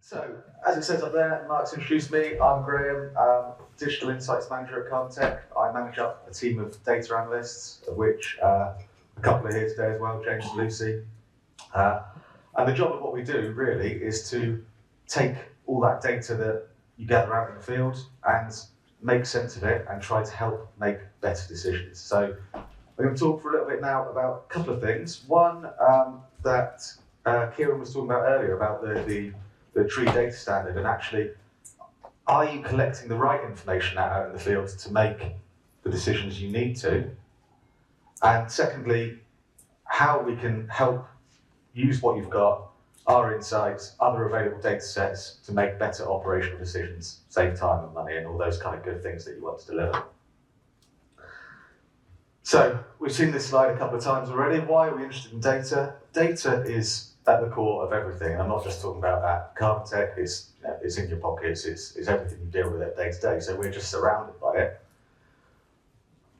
So, as it says up there, Mark's introduced me. I'm Graeme, Digital Insights Manager at KaarbonTech. I manage up a team of data analysts, of which a couple are here today as well, James and Lucy. And the job of what we do really is to take all that data that you gather out in the field and make sense of it and try to help make better decisions. So we're going to talk for a little bit now about a couple of things. One that Kieran was talking about earlier about the tree data standard, and actually, are you collecting the right information out in the field to make the decisions you need to? And secondly, how we can help use what you've got, our insights, other available data sets to make better operational decisions, save time and money, and all those kind of good things that you want to deliver. So we've seen this slide a couple of times already. Why are we interested in data? Data is at the core of everything. And I'm not just talking about that. KaarbonTech is, it's in your pockets, it's everything you deal with it day to day. So we're just surrounded by it.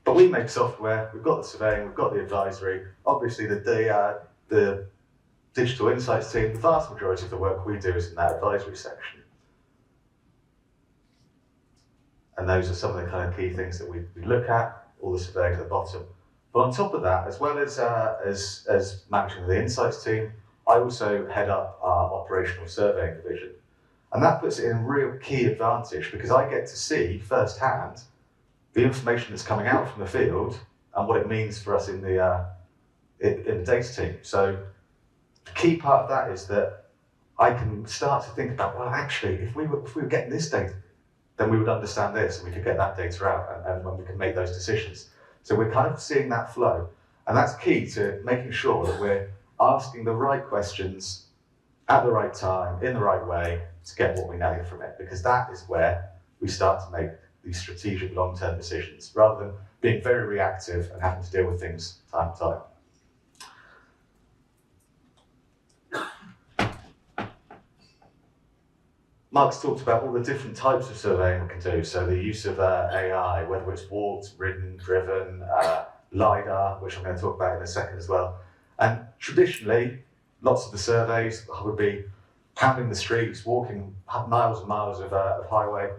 But we make software, we've got the surveying, we've got the advisory. Obviously the digital insights team, the vast majority of the work we do is in that advisory section. And those are some of the kind of key things that we look at, all the surveying at the bottom. But on top of that, as well as managing the insights team, I also head up our operational surveying division. And that puts it in a real key advantage because I get to see firsthand the information that's coming out from the field and what it means for us in the data team. So the key part of that is that I can start to think about, well, actually, if we were getting this data, then we would understand this and we could get that data out and when we can make those decisions. So we're kind of seeing that flow. And that's key to making sure that we're asking the right questions at the right time, in the right way, to get what we need from it, because that is where we start to make these strategic long-term decisions, rather than being very reactive and having to deal with things time to time. Mark's talked about all the different types of surveying we can do, so the use of AI, whether it's walked, ridden, driven, LiDAR, which I'm going to talk about in a second as well. And traditionally, lots of the surveys would be pounding the streets, walking miles and miles of highway,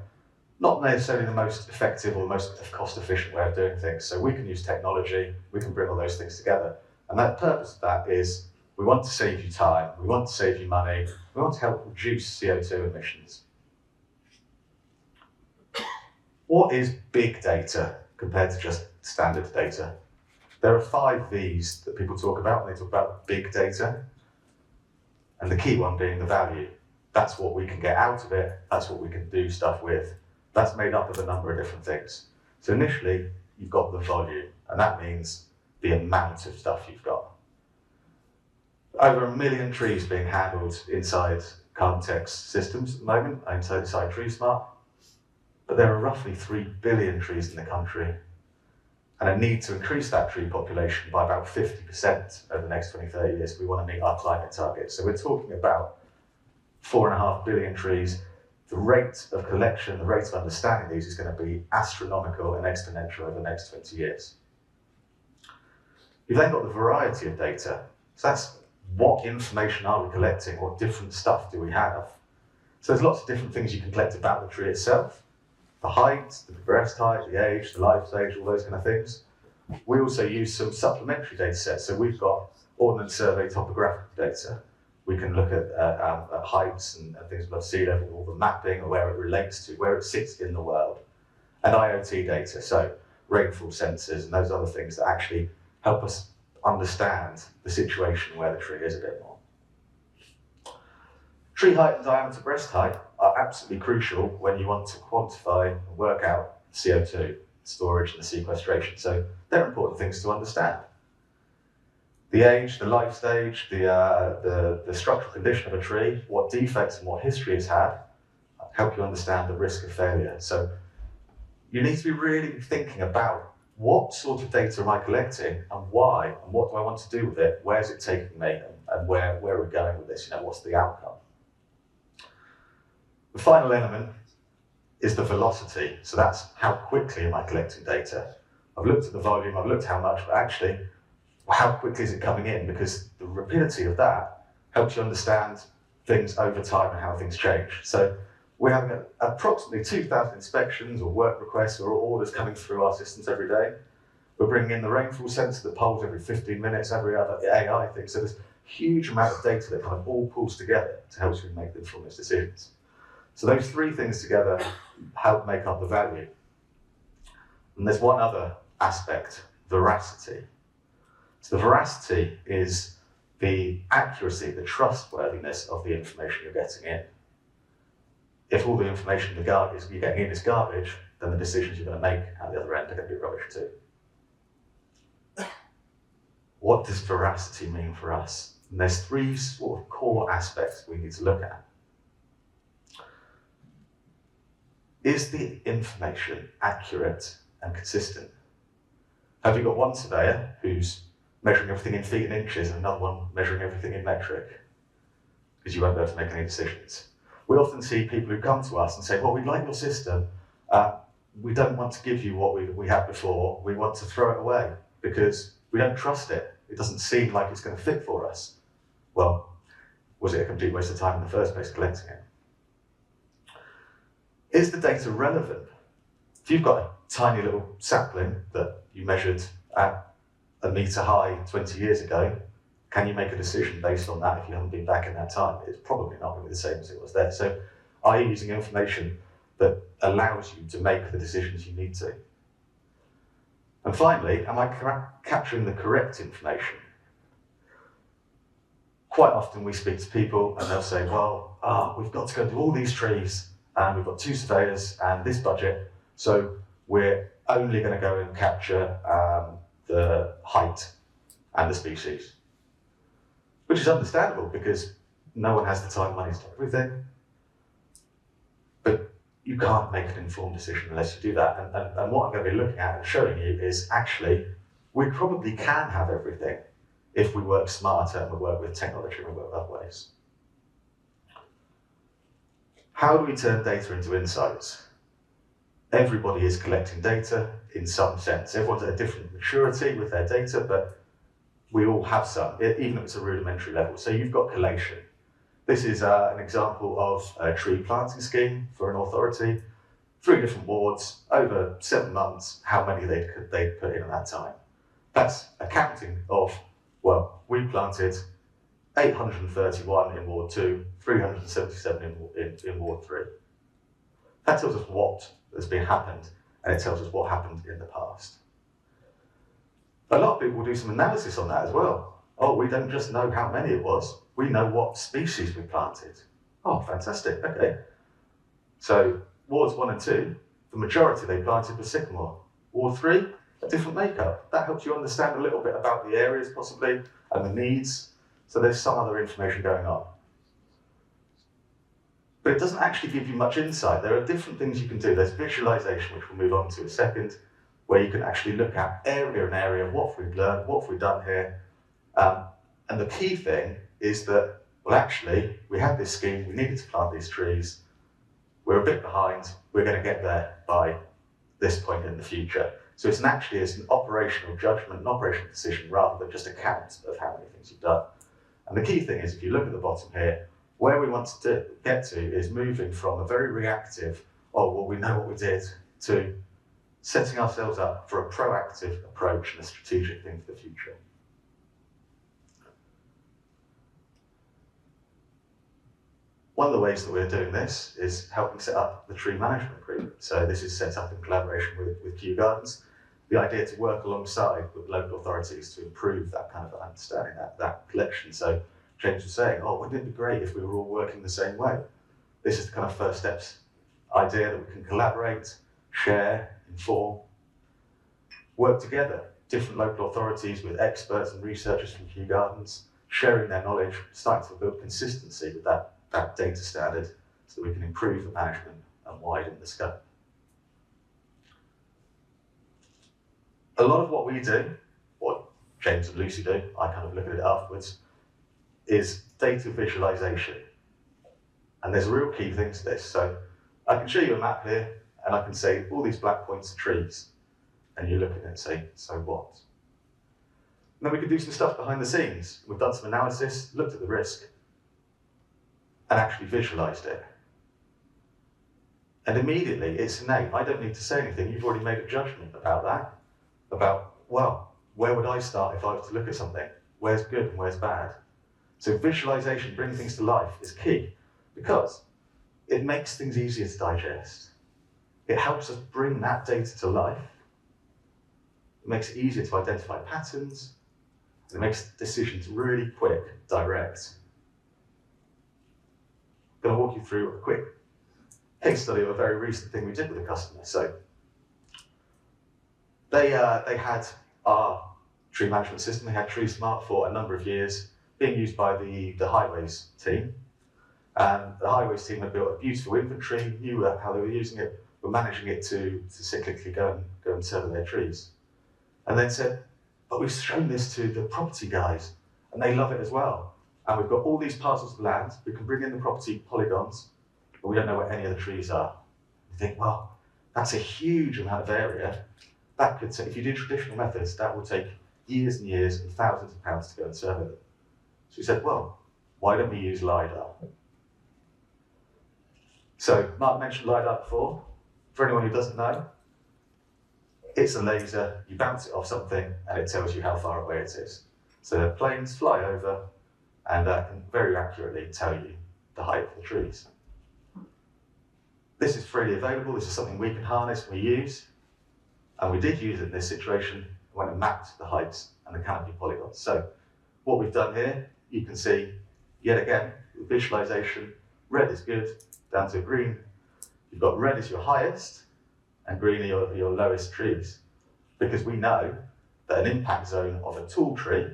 not necessarily the most effective or most cost-efficient way of doing things. So we can use technology, we can bring all those things together. And the purpose of that is we want to save you time, we want to save you money, we want to help reduce CO2 emissions. What is big data compared to just standard data? There are 5 V's that people talk about when they talk about big data. And the key one being the value. That's what we can get out of it, that's what we can do stuff with. That's made up of a number of different things. So initially, you've got the volume, and that means the amount of stuff you've got. Over 1 million trees being handled inside KaarbonTech's systems at the moment, inside TreeSmart. But there are roughly 3 billion trees in the country, and a need to increase that tree population by about 50% over the next 20, 30 years if we want to meet our climate targets. So we're talking about 4.5 billion trees. The rate of collection, the rate of understanding these is going to be astronomical and exponential over the next 20 years. You've then got the variety of data. So that's what information are we collecting, what different stuff do we have? So there's lots of different things you can collect about the tree itself. The height, the breast height, the age, the life stage, all those kind of things. We also use some supplementary data sets. So we've got Ordnance Survey topographical data. We can look at heights and things above sea level, all the mapping, or where it relates to, where it sits in the world. And IoT data, so rainfall sensors and those other things that actually help us understand the situation where the tree is a bit more. Tree height and diameter breast height are absolutely crucial when you want to quantify and work out CO2 storage and the sequestration. So they're important things to understand. The age, the life stage, the structural condition of a tree, what defects and what history it's had, help you understand the risk of failure. So you need to be really thinking about what sort of data am I collecting and why, and what do I want to do with it? Where's it taking me, and where are we going with this? What's the outcome? The final element is the velocity. So that's how quickly am I collecting data? I've looked at the volume, I've looked how much, but actually, how quickly is it coming in? Because the rapidity of that helps you understand things over time and how things change. So we're having approximately 2,000 inspections or work requests or orders coming through our systems every day. We're bringing in the rainfall sensor that polls every 15 minutes, every other AI thing. So there's a huge amount of data that kind of all pulls together to help you make informed decisions. So those three things together help make up the value. And there's one other aspect, veracity. So the veracity is the accuracy, the trustworthiness of the information you're getting in. If all the information you're getting in is garbage, then the decisions you're going to make at the other end are going to be rubbish too. What does veracity mean for us? And there's three sort of core aspects we need to look at. Is the information accurate and consistent? Have you got one surveyor who's measuring everything in feet and inches and another one measuring everything in metric? Because you won't be able to make any decisions. We often see people who come to us and say, well, we like your system. We don't want to give you what we had before. We want to throw it away because we don't trust it. It doesn't seem like it's going to fit for us. Well, was it a complete waste of time in the first place collecting it? Is the data relevant? If you've got a tiny little sapling that you measured at a metre high 20 years ago, can you make a decision based on that if you haven't been back in that time? It's probably not going to be the same as it was there. So are you using information that allows you to make the decisions you need to? And finally, am I capturing the correct information? Quite often we speak to people and they'll say, well, we've got to go do all these trees and we've got 2 surveyors and this budget, so we're only going to go and capture the height and the species. Which is understandable because no one has the time, money to do everything. But you can't make an informed decision unless you do that. And what I'm going to be looking at and showing you is actually, we probably can have everything if we work smarter and we work with technology and we work other ways. How do we turn data into insights? Everybody is collecting data in some sense. Everyone's at a different maturity with their data, but we all have some, even if it's a rudimentary level. So you've got collation. This is an example of a tree planting scheme for an authority, 3 different wards, over 7 months, how many they put in at that time. That's a counting of, well, we planted 831 in Ward 2, 377 in Ward 3. That tells us what has been happened, and it tells us what happened in the past. A lot of people will do some analysis on that as well. Oh, we don't just know how many it was, we know what species we planted. Oh, fantastic, okay. So wards 1 and 2, the majority they planted was sycamore. Ward 3, a different makeup. That helps you understand a little bit about the areas possibly and the needs. So there's some other information going on. But it doesn't actually give you much insight. There are different things you can do. There's visualisation, which we'll move on to in a second, where you can actually look at area and area, what we've learned, what we've done here. And the key thing is that, well, actually, we had this scheme, we needed to plant these trees, we're a bit behind, we're going to get there by this point in the future. So it's an operational judgment, an operational decision, rather than just a count of how many things you've done. And the key thing is, if you look at the bottom here, where we want to get to is moving from a very reactive, oh, well, we know what we did, to setting ourselves up for a proactive approach and a strategic thing for the future. One of the ways that we're doing this is helping set up the tree management group. So this is set up in collaboration with Kew Gardens. The idea to work alongside with local authorities to improve that kind of understanding, that collection. So James was saying, oh, wouldn't it be great if we were all working the same way? This is the kind of first steps idea that we can collaborate, share, inform, work together. Different local authorities with experts and researchers from Kew Gardens, sharing their knowledge, starting to build consistency with that data standard so that we can improve the management and widen the scope. A lot of what we do, what James and Lucy do, I kind of look at it afterwards, is data visualization. And there's a real key thing to this. So I can show you a map here, and I can say all these black points are trees. And you look at it and say, so what? And then we can do some stuff behind the scenes. We've done some analysis, looked at the risk. and actually visualized it. And immediately, it's innate. I don't need to say anything. You've already made a judgment about that, about, well, where would I start if I was to look at something? Where's good and where's bad? So visualization, bringing things to life, is key because it makes things easier to digest. It helps us bring that data to life. It makes it easier to identify patterns. And it makes decisions really quick, direct. I'm going to walk you through a quick case study of a very recent thing we did with a customer. So they had our tree management system. They had TreeSmart for a number of years, being used by the highways team. And the highways team had built a beautiful inventory, knew how they were using it, were managing it to cyclically go and survey their trees. And then said, but we've shown this to the property guys, and they love it as well. And we've got all these parcels of land, we can bring in the property polygons, but we don't know where any of the trees are. You think, well, that's a huge amount of area. That could take, if you do traditional methods, that will take years and years and thousands of pounds to go and survey them. So we said, well, why don't we use LiDAR? So Mark mentioned LiDAR before. For anyone who doesn't know, it's a laser, you bounce it off something and it tells you how far away it is. So planes fly over and can very accurately tell you the height of the trees. This is freely available, this is something we can harness and we use. And we did use it in this situation when it mapped the heights and the canopy polygons. So what we've done here, you can see, yet again, with visualization, red is good, down to green. You've got red as your highest, and green are your lowest trees. Because we know that an impact zone of a tall tree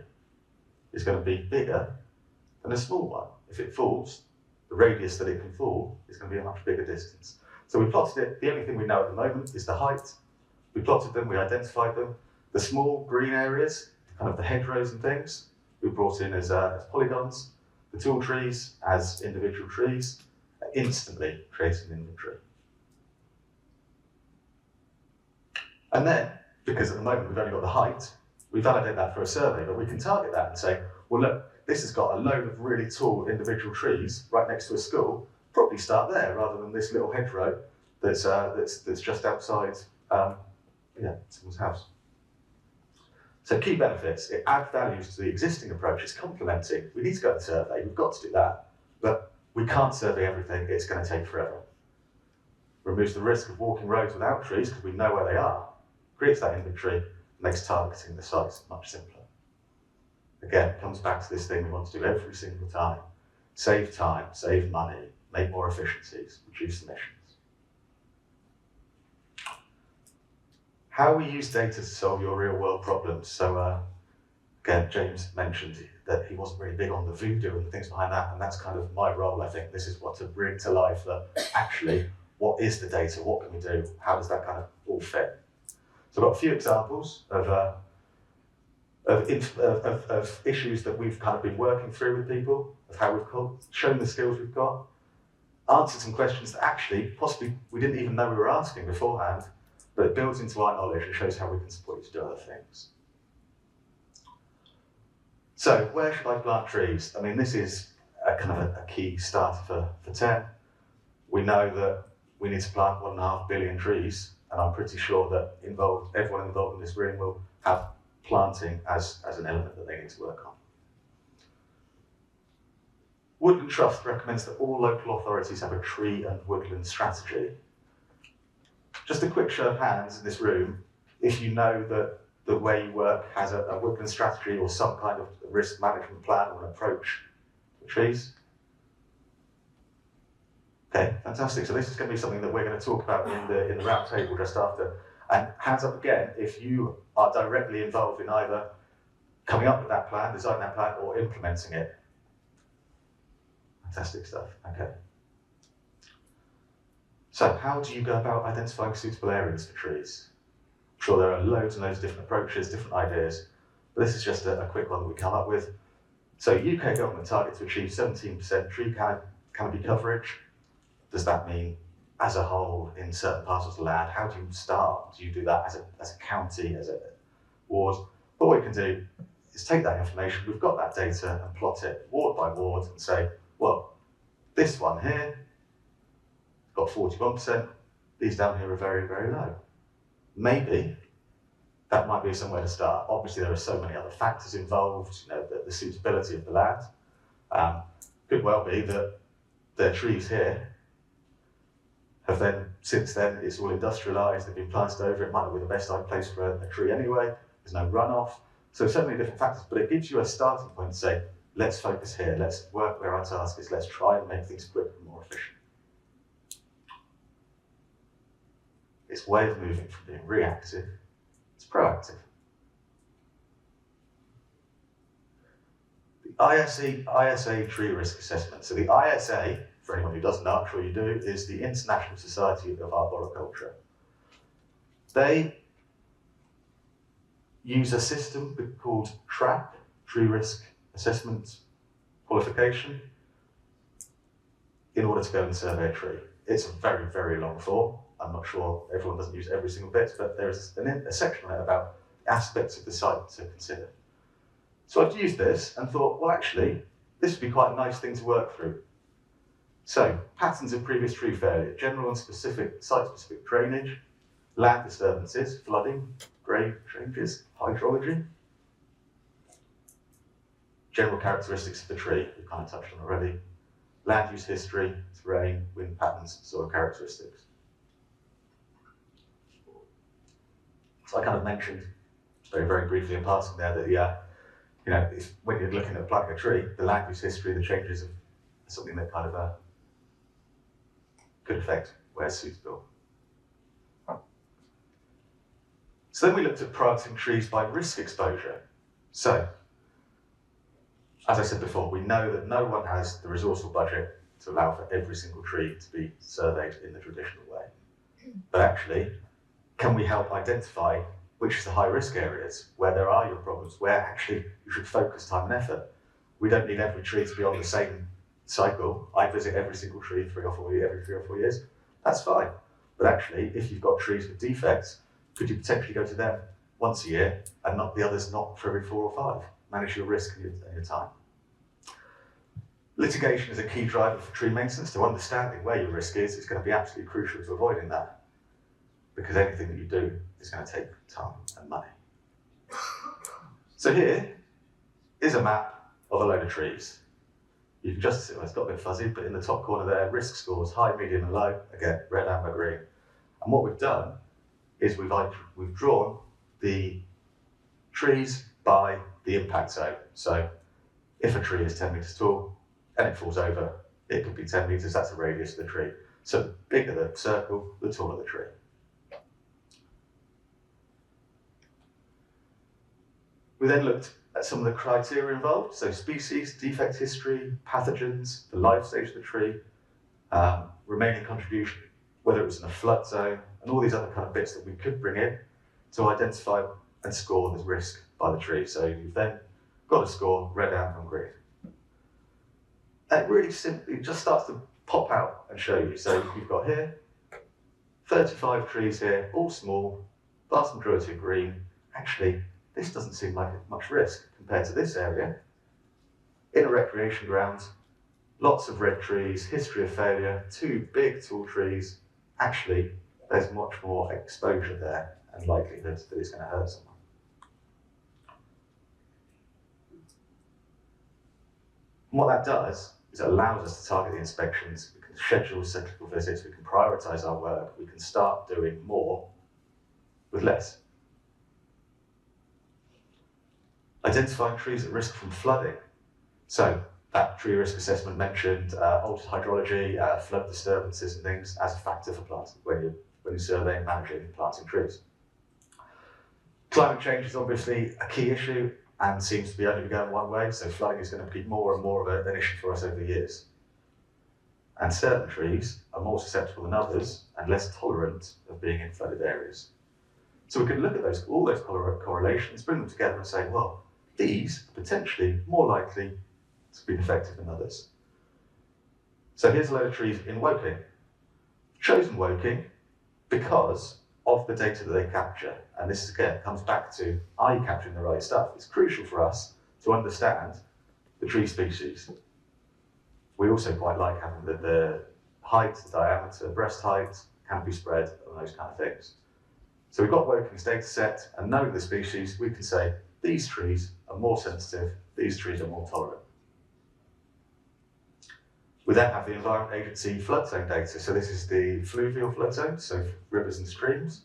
is going to be bigger than a small one. If it falls, the radius that it can fall is going to be a much bigger distance. So we plotted it. The only thing we know at the moment is the height. We plotted them, we identified them. The small green areas, kind of the hedgerows and things, we brought in as polygons. The tall trees as individual trees, instantly created an inventory. And then, because at the moment we've only got the height, we validate that for a survey, but we can target that and say, well, look, this has got a load of really tall individual trees right next to a school. Probably start there rather than this little hedgerow that's just outside someone's house. So key benefits, it adds values to the existing approach, it's complementing. We need to go and survey, we've got to do that, but we can't survey everything, it's going to take forever. Removes the risk of walking roads without trees because we know where they are. Creates that inventory, makes targeting the sites much simpler. Again, it comes back to this thing we want to do every single time. Save time, save money, make more efficiencies, reduce emissions. How we use data to solve your real world problems. So again, James mentioned that he wasn't really big on the voodoo and the things behind that, and that's kind of my role. I think this is what to bring to life that actually, what is the data? What can we do? How does that kind of all fit? So I've got a few examples of issues that we've kind of been working through with people, of how we've shown the skills we've got, answered some questions that actually, possibly, we didn't even know we were asking beforehand, but it builds into our knowledge and shows how we can support you to do other things. So where should I plant trees? I mean, this is a kind of a key starter for 10. We know that we need to plant 1.5 billion trees, and I'm pretty sure that everyone involved in this room will have planting as an element that they need to work on. Woodland Trust recommends that all local authorities have a tree and woodland strategy. Just a quick show of hands in this room, if you know that the way you work has a woodland strategy or some kind of risk management plan or an approach to trees. Okay, fantastic. So this is going to be something that we're going to talk about in the round table just after. And hands up again if you are directly involved in either coming up with that plan, designing that plan, or implementing it. Fantastic stuff. Okay. So how do you go about identifying suitable areas for trees? I'm sure there are loads and loads of different approaches, different ideas, but this is just a quick one that we come up with. So UK government target to achieve 17% tree canopy coverage. Does that mean as a whole in certain parcels of land? How do you start? Do you do that as a county, as a ward? What we can do is take that information, we've got that data, and plot it ward by ward and say, well, This one here got 41%. These down here are very, very low. Maybe that might be somewhere to start. Obviously, there are so many other factors involved, the suitability of the land. Could well be that their trees here have then, since then, it's all industrialised, they've been planted over, it might not be the best place for a tree anyway, there's no runoff. So many different factors, but it gives you a starting point to say, let's focus here, let's work where our task is, let's try and make things quicker and more efficient. It's a way of moving from being reactive to proactive. The ISA tree risk assessment. So the ISA, for anyone who doesn't know, I'm sure you do, is the International Society of Arboriculture. They use a system called TRAP, Tree Risk Assessment Qualification, in order to go and survey a tree. It's a very, very long form. I'm not sure everyone doesn't use every single bit, but there's a section on it about aspects of the site to consider. So I've used this and thought, well, actually, this would be quite a nice thing to work through. So, patterns of previous tree failure, general and specific site-specific drainage, land disturbances, flooding, grade changes, hydrology, general characteristics of the tree, we kind of touched on already, land use history, terrain, wind patterns, soil characteristics. So I kind of mentioned, very, very briefly in passing there, that when you're looking at planting a tree, the land use history, the changes of something that kind of could affect where it's suitable. So then we looked at prioritizing trees by risk exposure. So, as I said before, we know that no one has the resource or budget to allow for every single tree to be surveyed in the traditional way. But actually, can we help identify which is the high risk areas, where there are your problems, where actually you should focus time and effort? We don't need every tree to be on the same cycle. I visit every single tree every 3 or 4 years. That's fine. But actually, if you've got trees with defects, could you potentially go to them once a year and not the others not for every 4 or 5? Manage your risk and your time. Litigation is a key driver for tree maintenance. So understanding where your risk is going to be absolutely crucial to avoiding that, because anything that you do is going to take time and money. So here is a map of a load of trees. You can just see, well, it's got a bit fuzzy, but in the top corner there, risk scores, high, medium and low, again, red, amber, green. And what we've done is we've drawn the trees by the impact zone. So if a tree is 10 metres tall and it falls over, it could be 10 metres, that's the radius of the tree. So the bigger the circle, the taller the tree. We then looked at some of the criteria involved, so species, defect history, pathogens, the life stage of the tree, remaining contribution, whether it was in a flood zone, and all these other kind of bits that we could bring in to identify and score the risk by the tree. So you've then got a score, red, amber, and green. And it really simply just starts to pop out and show you. So you've got here 35 trees here, all small, vast majority of green. Actually, this doesn't seem like much risk compared to this area. In a recreation ground, lots of red trees, history of failure, 2 big tall trees. Actually, there's much more exposure there and likelihood that it's going to hurt someone. And what that does is it allows us to target the inspections. We can schedule cyclical visits, we can prioritise our work, we can start doing more with less. Identifying trees at risk from flooding. So that tree risk assessment mentioned altered hydrology, flood disturbances and things as a factor for planting when you're surveying, managing, planting trees. Climate change is obviously a key issue and seems to be only going one way, so flooding is going to be more and more of an issue for us over the years. And certain trees are more susceptible than others and less tolerant of being in flooded areas. So we can look at all those correlations, bring them together and say, well, these are potentially more likely to be effective than others. So here's a load of trees in Woking. Chosen Woking because of the data that they capture. And this again comes back to, are you capturing the right stuff? It's crucial for us to understand the tree species. We also quite like having the height, the diameter, breast height, canopy spread, and those kind of things. So we've got Woking's data set, and knowing the species, we can say these trees are more sensitive, these trees are more tolerant. We then have the Environment Agency flood zone data. So this is the fluvial flood zone, so rivers and streams.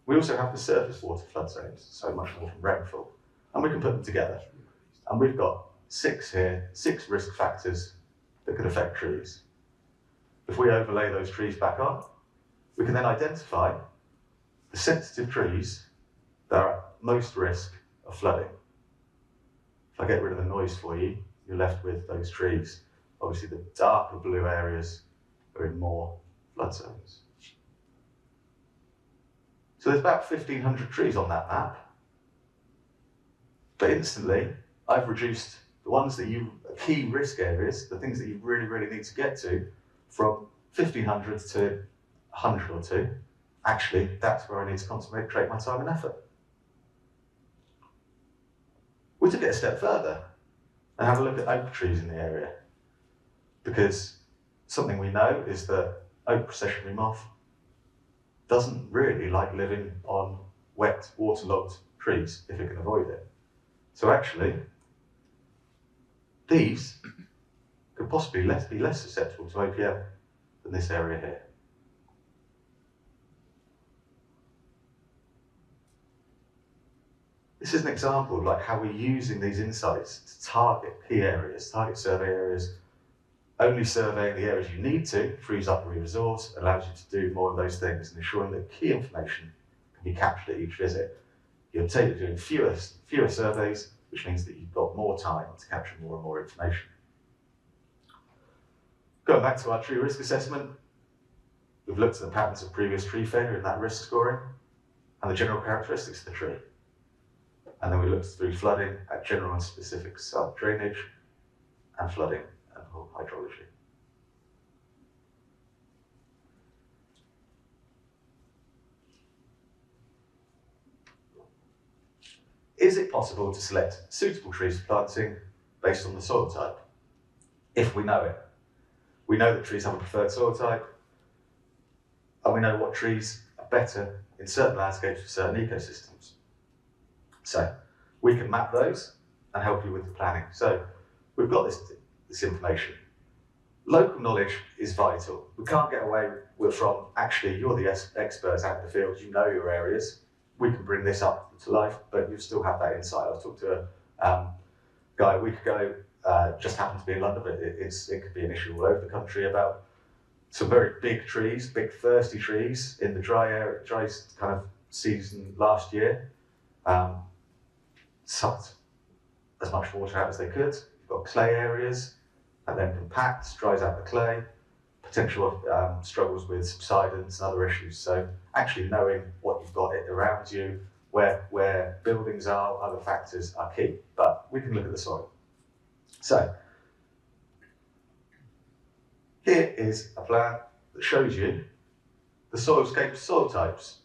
We also have the surface water flood zones, so much more from rainfall. And we can put them together. And we've got 6 here, 6 risk factors that could affect trees. If we overlay those trees back on, we can then identify the sensitive trees that are at most risk of flooding. If I get rid of the noise for you, you're left with those trees. Obviously, the darker blue areas are in more flood zones. So there's about 1,500 trees on that map. But instantly, I've reduced the ones that key risk areas, the things that you really, really need to get to, from 1,500 to 100 or 2. Actually, that's where I need to concentrate my time and effort. We took it a step further and have a look at oak trees in the area. Because something we know is that oak processionary moth doesn't really like living on wet, waterlogged trees if it can avoid it. So actually, these could possibly be less susceptible to OPM than this area here. This is an example of like how we're using these insights to target key areas, target survey areas. Only surveying the areas you need to frees up your resource, allows you to do more of those things, and ensuring that key information can be captured at each visit. You're doing fewer surveys, which means that you've got more time to capture more and more information. Going back to our tree risk assessment, we've looked at the patterns of previous tree failure and that risk scoring, and the general characteristics of the tree. And then we looked through flooding at general and specific drainage, and flooding and hydrology. Is it possible to select suitable trees for planting based on the soil type? If we know it. We know that trees have a preferred soil type, and we know what trees are better in certain landscapes for certain ecosystems. So we can map those and help you with the planning. So we've got this information. Local knowledge is vital. We can't get away from, actually, you're the experts out in the field, you know your areas. We can bring this up to life, but you still have that insight. I talked to a guy a week ago, just happened to be in London, but it could be an issue all over the country, about some very big trees, big thirsty trees in the dry kind of season last year. Sucked as much water out as they could. You've got clay areas, and then compacts, dries out the clay, potential struggles with subsidence and other issues. So actually knowing what you've got around you, where buildings are, other factors are key. But we can look at the soil. So here is a plan that shows you the soilscape soil types.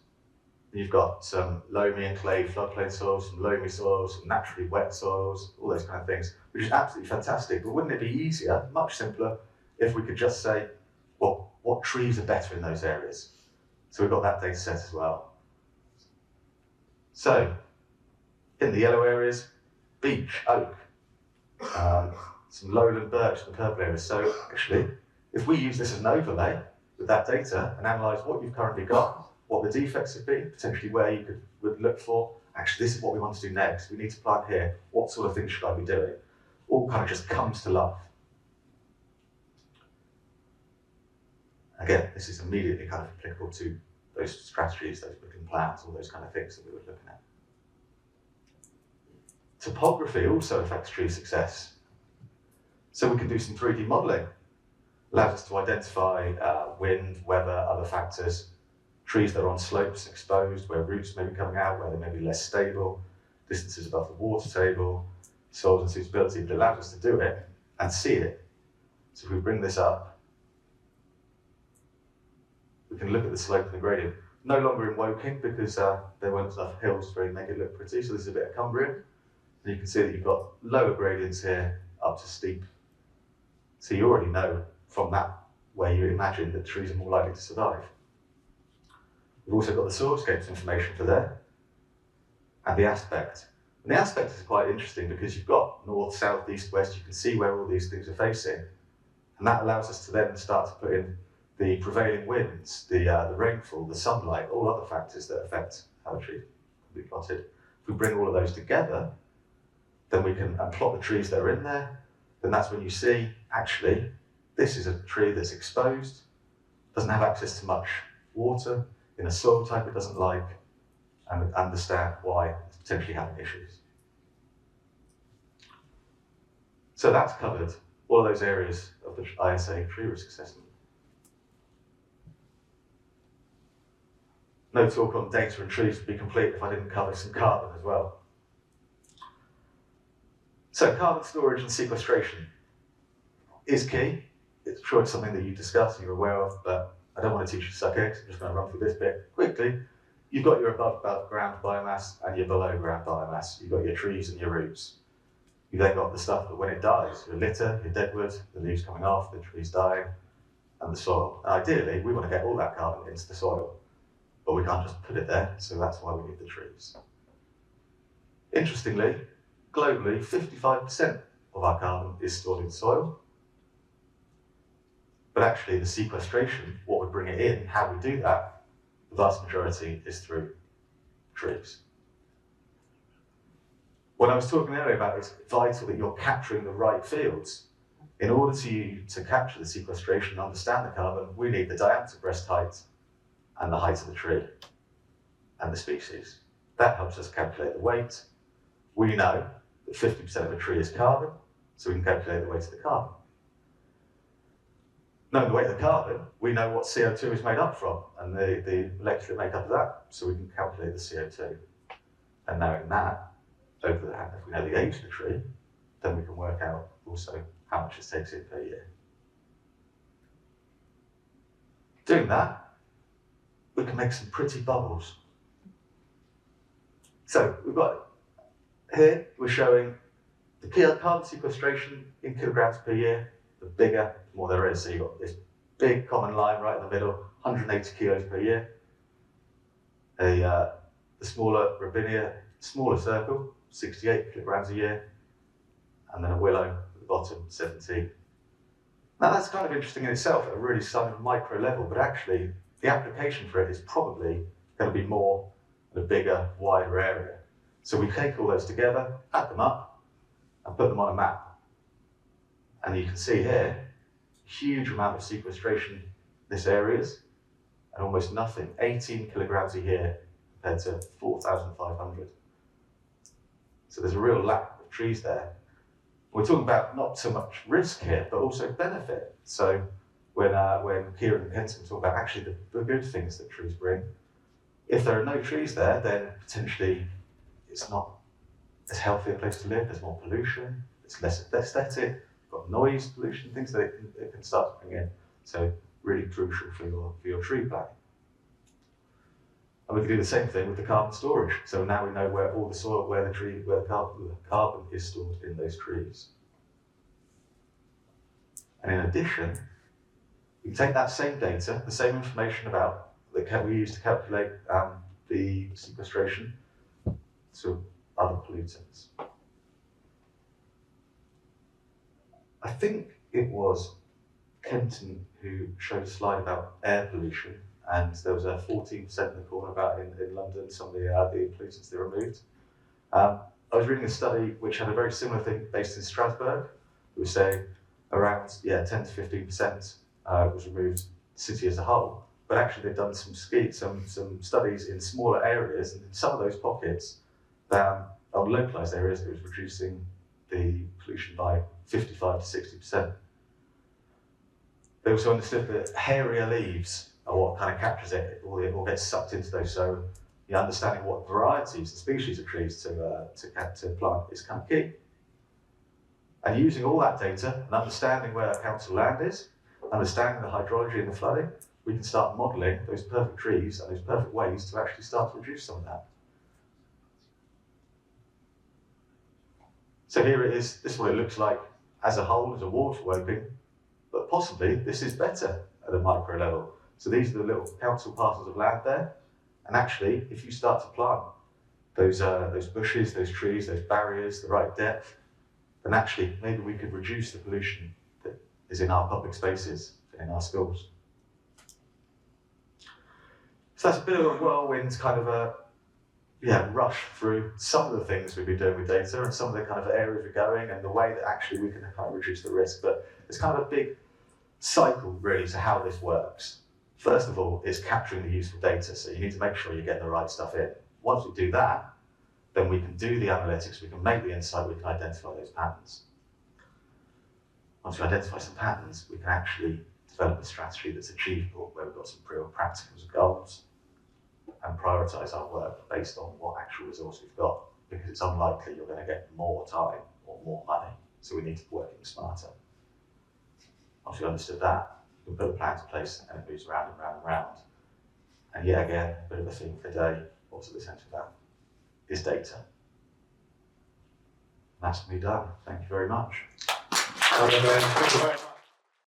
You've got some loamy and clay floodplain soils, some loamy soils, some naturally wet soils, all those kind of things, which is absolutely fantastic. But wouldn't it be easier, much simpler, if we could just say, well, what trees are better in those areas? So we've got that data set as well. So in the yellow areas, beech, oak, some lowland birch in the purple areas. So actually, if we use this as an overlay with that data and analyse what you've currently got, what the defects would be, potentially where you would look for, actually this is what we want to do next, we need to plant here, what sort of things should I be doing? All kind of just comes to life. Again, this is immediately kind of applicable to those strategies, those looking plans, all those kind of things that we were looking at. Topography also affects tree success. So we can do some 3D modelling. Allows us to identify wind, weather, other factors, trees that are on slopes, exposed, where roots may be coming out, where they may be less stable, distances above the water table, soils and suitability. But it allows us to do it and see it. So if we bring this up, we can look at the slope and the gradient. No longer in Woking because there weren't enough hills to make it look pretty. So this is a bit of Cumbrian. And you can see that you've got lower gradients here up to steep So you already know from that where you imagine that trees are more likely to survive. We've also got the soilscapes information for there, and the aspect. And the aspect is quite interesting because you've got north, south, east, west, you can see where all these things are facing. And that allows us to then start to put in the prevailing winds, the rainfall, the sunlight, all other factors that affect how a tree can be plotted. If we bring all of those together, then we can plot the trees that are in there. Then that's when you see, actually, this is a tree that's exposed, doesn't have access to much water, in a soil type it doesn't like, and understand why it's potentially having issues. So that's covered all of those areas of the ISA tree risk assessment. No talk on data and trees would be complete if I didn't cover some carbon as well. So carbon storage and sequestration is key. It's sure it's something that you discuss and you're aware of, but I don't want to teach you to suck eggs. I'm just going to run through this bit quickly. You've got your above ground biomass and your below ground biomass. You've got your trees and your roots. You've then got the stuff that when it dies, your litter, your deadwood, the leaves coming off, the trees dying, and the soil. And ideally, we want to get all that carbon into the soil, but we can't just put it there, so that's why we need the trees. Interestingly, globally, 55% of our carbon is stored in soil. But actually, the sequestration, what would bring it in, how we do that, the vast majority is through trees. What I was talking earlier about is vital that you're capturing the right fields. In order to capture the sequestration and understand the carbon, we need the diameter breast height and the height of the tree and the species. That helps us calculate the weight. We know that 50% of a tree is carbon, so we can calculate the weight of the carbon. Knowing the weight of the carbon, we know what CO2 is made up from and the molecular makeup of that, so we can calculate the CO2. And knowing that, if we know the age of the tree, then we can work out also how much it takes in per year. Doing that, we can make some pretty bubbles. So we've got here, we're showing the carbon sequestration in kilograms per year. The bigger, the more there is. So you've got this big common line right in the middle, 180 kilos per year. The smaller Robinia, smaller circle, 68 kilograms a year. And then a willow at the bottom, 17. Now that's kind of interesting in itself at a really kind of micro level, but actually the application for it is probably going to be more in a bigger, wider area. So we take all those together, add them up, and put them on a map. And you can see here, huge amount of sequestration in this areas, and almost nothing, 18 kilograms a year compared to 4,500. So there's a real lack of trees there. We're talking about not so much risk here, but also benefit. So when Kieran and Kenton talk about actually the good things that trees bring, if there are no trees there, then potentially it's not as healthy a place to live, there's more pollution, it's less aesthetic, got noise pollution, things that it can start to bring in. So really crucial for your tree planting. And we can do the same thing with the carbon storage. So now we know where all the soil, where the carbon is stored in those trees. And in addition, we can take that same data, the same information about that we use to calculate the sequestration to other pollutants. I think it was Kenton who showed a slide about air pollution, and there was a 14% in the corner about in London, some of the pollutants they removed. I was reading a study which had a very similar thing based in Strasbourg. It was saying around 10 to 15% was removed, city as a whole. But actually they've done some studies in smaller areas, and in some of those pockets, on localised areas, it was reducing the pollution by 55 to 60%. They also understood that hairier leaves are what kind of captures it. It all gets sucked into those. So understanding what varieties and species of trees to plant is kind of key. And using all that data and understanding where council land is, understanding the hydrology and the flooding, we can start modelling those perfect trees and those perfect ways to actually start to reduce some of that. So here it is, this is what it looks like as a whole, as a water working. but possibly this is better at a micro level. So these are the little council parcels of land there. And actually, if you start to plant those bushes, those trees, those barriers, the right depth, then actually maybe we could reduce the pollution that is in our public spaces, in our schools. So that's a bit of a whirlwind kind of a rush through some of the things we've been doing with data and some of the kind of areas we're going and the way that actually we can kind of reduce the risk. But it's kind of a big cycle really to how this works. First of all, is capturing the useful data. So you need to make sure you're getting the right stuff in. Once we do that, then we can do the analytics, we can make the insight, we can identify those patterns. Once we identify some patterns, we can actually develop a strategy that's achievable, where we've got some real practical goals, and prioritise our work based on what actual resource we've got, because it's unlikely you're going to get more time or more money, so we need to work even smarter. Once we understood that, we can put a plan in place and it moves around and round and round. And yet again, a bit of a theme for the day, what's at the centre of that is data. And that's me done. Thank you very much. Thank you very much.